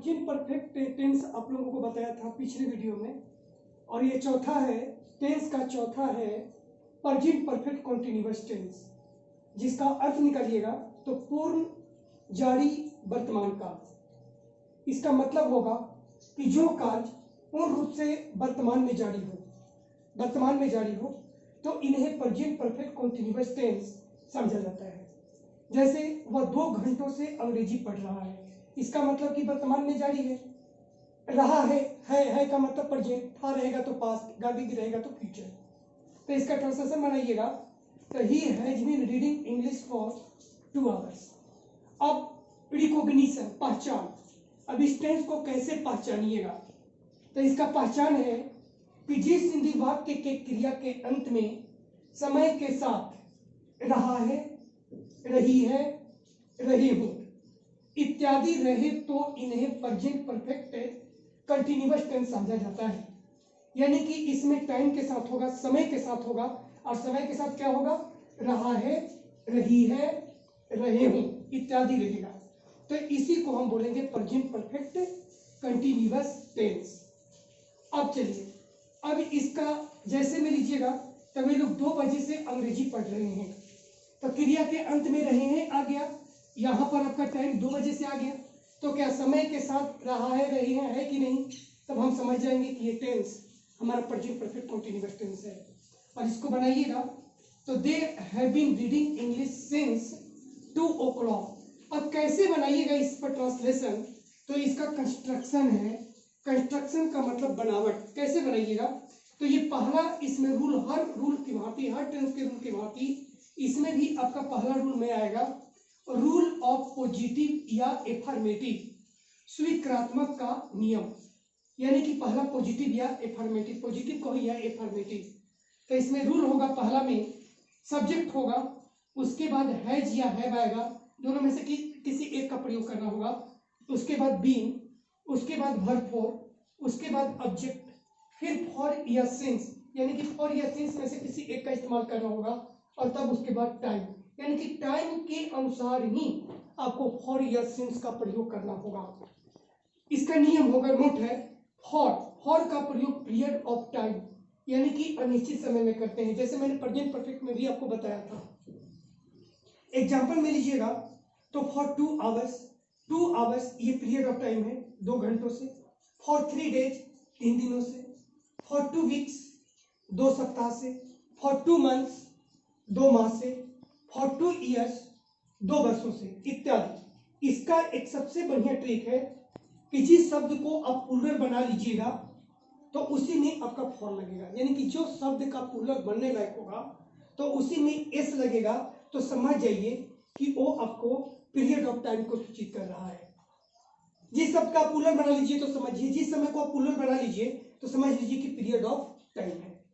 Present perfect tense आप लोगों को बताया था पिछले वीडियो में, और ये चौथा है, टेंस का चौथा है प्रेजेंट परफेक्ट कॉन्टिन्यूअस टेंस, जिसका अर्थ निकालिएगा तो पूर्ण जारी वर्तमान काल। इसका मतलब होगा कि जो कार्य पूर्ण रूप से वर्तमान में जारी हो तो इन्हें प्रेजेंट परफेक्ट कॉन्टिन्यूअस टेंस समझा जाता है। जैसे वह 2 घंटों से अंग्रेजी पढ़ रहा है, इसका मतलब कि वर्तमान में जारी है। रहा है का मतलब प्रेजेंट, था रहेगा तो पास्ट, गाड़ी रहेगा तो फ्यूचर। तो इसका ट्रांसलेशन बनाइएगा तो he has been reading English for 2 hours. अब रिकॉग्निशन, पहचान, अब इस टेंस को कैसे पहचानिएगा, तो इसका पहचान है कि जिस हिंदी वाक्य के क्रिया के अंत में समय के साथ रहा है, रही है, रही हूं इत्यादि रहे तो इन्हें प्रेजेंट परफेक्ट कंटिन्यूअस टेंस समझा जाता है। यानी कि इसमें टाइम के साथ होगा, समय के साथ होगा, और समय के साथ क्या होगा, रहा है, रही है, रहे हूं इत्यादि रहेगा। तो इसी को हम बोलेंगे प्रेजेंट परफेक्ट कंटिन्यूअस टेंस। अब चलिए, अब इसका जैसे में लीजिएगा तब ये लोग 2 बजे से अंग्रेजी पढ़ रहे हैं, तो क्रिया के अंत में रहे हैं आ गया, यहां पर आपका टाइम 2 बजे से आ गया, तो क्या समय के साथ रहा है, रही है कि नहीं, तब हम समझ जाएंगे कि ये टेंस हमारा प्रेजेंट परफेक्ट कंटिन्यूअस टेंस है। और इसको बनाइएगा तो they have been reading English since 2 o'clock। अब कैसे बनाइएगा इस पर ट्रांसलेशन, तो इसका कंस्ट्रक्शन है, कंस्ट्रक्शन का मतलब बनावट, कैसे बनाइएगा, तो ये पहला इसमें रूल, हर रूल की भांति, हर टेंस के रूल की भांति इसमें भी आपका पहला रूल में आएगा, रूल ऑफ पॉजिटिव या एफर्मेटिव, स्वीकृतात्मक का नियम। यानी कि पहला पॉजिटिव या एफर्मेटिव, पॉजिटिव कहो या एफर्मेटिव। तो इसमें रूल होगा, पहला में सब्जेक्ट होगा, उसके बाद हैज या हैव आएगा, दोनों में से किसी एक का प्रयोग करना होगा, उसके बाद बीन, उसके बाद वर्ब फॉर, उसके बाद ऑब्जेक्ट, फिर फॉर या सिंस, यानी कि फॉर या सिंस में से किसी एक का इस्तेमाल करना होगा, और तब उसके बाद टाइम, यानी कि टाइम के अनुसार ही आपको फॉर या सिंस का प्रयोग करना होगा। इसका नियम होगा, नोट है, फॉर का प्रयोग पीरियड ऑफ टाइम यानी कि अनिश्चित समय में करते हैं, जैसे मैंने प्रेजेंट परफेक्ट में भी आपको बताया था। एग्जांपल में लीजिएगा तो फॉर 2 आवर्स, 2 आवर्स ये पीरियड ऑफ टाइम है 2 घंटों से, फॉर 3 डेज 3 दिनों से, फॉर 2 वीक्स 2 सप्ताह से, फॉर 2 मंथ्स 2 माह से, फॉर 2 ईयर्स 2 वर्षों से इत्यादि। इसका एक सबसे बढ़िया ट्रिक है कि जिस शब्द को आप प्लूरल बना लीजिएगा तो उसी में आपका फॉर लगेगा, यानी कि जो शब्द का प्लूरल बनने लायक होगा तो उसी में एस लगेगा, तो समझ जाइए कि वो आपको पीरियड ऑफ टाइम को सूचित कर रहा है। जिस शब्द का प्लूरल बना लीजिए तो समझिए, जिस समय को आप प्लूरल बना लीजिए तो समझ लीजिए कि पीरियड ऑफ टाइम है।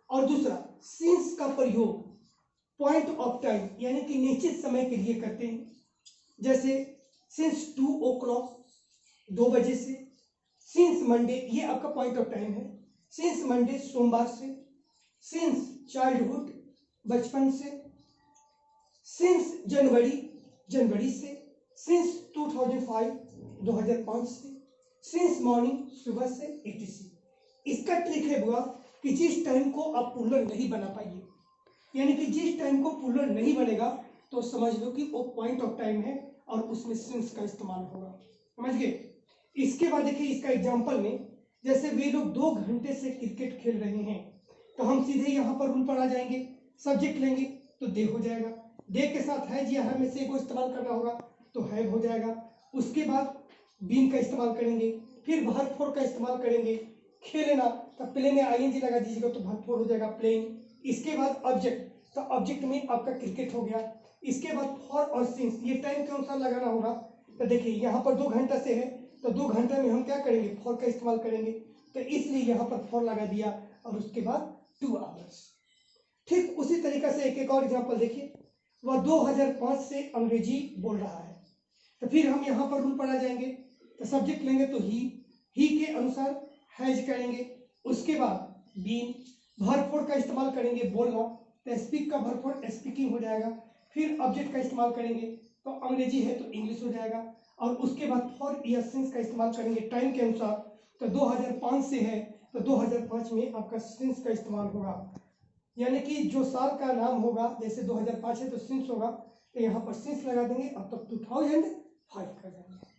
और दूसरा, सिंस का प्रयोग पॉइंट ऑफ टाइम यानी कि निश्चित समय के लिए करते हैं, जैसे सिंस 2 o'clock 2 बजे से, सिंस मंडे ये आपका पॉइंट ऑफ टाइम है, सिंस मंडे सोमवार से, सिंस चाइल्डहुड बचपन से, सिंस जनवरी से, सिंस 2005 2005 से, सिंस मॉर्निंग सुबह से etc। इसका ट्रिक है बुआ कि जिस टाइम को आप प्लूरल नहीं बना पाइए, यानी कि जिस टाइम को प्लूरल नहीं बनेगा तो समझ लो कि वो पॉइंट ऑफ टाइम है और उसमें सिंस का इस्तेमाल होगा, समझ गए। इसके बाद देखिए इसका एग्जांपल में, जैसे वे लोग 2 घंटे से क्रिकेट खेल रहे हैं, तो हम सीधे यहाँ पर रूल पर आ जाएंगे, सब्जेक्ट लेंगे तो दे हो जाएगा, दे के साथ हैज या है में से को इस्तेमाल करना होगा तो हैव हो जाएगा, उसके बाद बीन का इस्तेमाल करेंगे, फिर वर्ब फॉर का इस्तेमाल करेंगे, खेलना तो प्ले में आईएनजी लगा दीजिएगा तो वर्ब फॉर हो जाएगा प्लेइंग, इसके बाद ऑब्जेक्ट, तो ऑब्जेक्ट में आपका क्रिकेट हो गया, इसके बाद फॉर और सिंस ये टाइम के अनुसार लगाना होगा। तो देखिए यहाँ पर 2 घंटा से है तो 2 घंटे में हम क्या करेंगे, फॉर का इस्तेमाल करेंगे, तो इसलिए यहाँ पर फॉर लगा दिया, और उसके बाद 2 आवर्स। ठीक उसी तरीका से एक और एग्जांपल देखिए, वह 2005 से अंग्रेजी बोल रहा है, तो फिर हम यहाँ पर रूल पर आ जाएंगे, तो सब्जेक्ट लेंगे तो ही के अनुसार हैज करेंगे, उसके बाद बीन, वर्ब फॉर का इस्तेमाल करेंगे बोलना, तो स्पीक का वर्ब फॉर स्पीकिंग हो जाएगा, फिर ऑब्जेक्ट का इस्तेमाल करेंगे तो अंग्रेजी है तो इंग्लिश हो जाएगा, और उसके बाद फॉर ईयर सिंस का इस्तेमाल करेंगे टाइम के अनुसार। तो 2005 से है तो 2005 में आपका सिंस का इस्तेमाल होगा, यानी कि जो साल का नाम होगा, जैसे 2005 है तो सिंस होगा, तो यहाँ पर सिंस लगा देंगे और तब 2005 कर देंगे।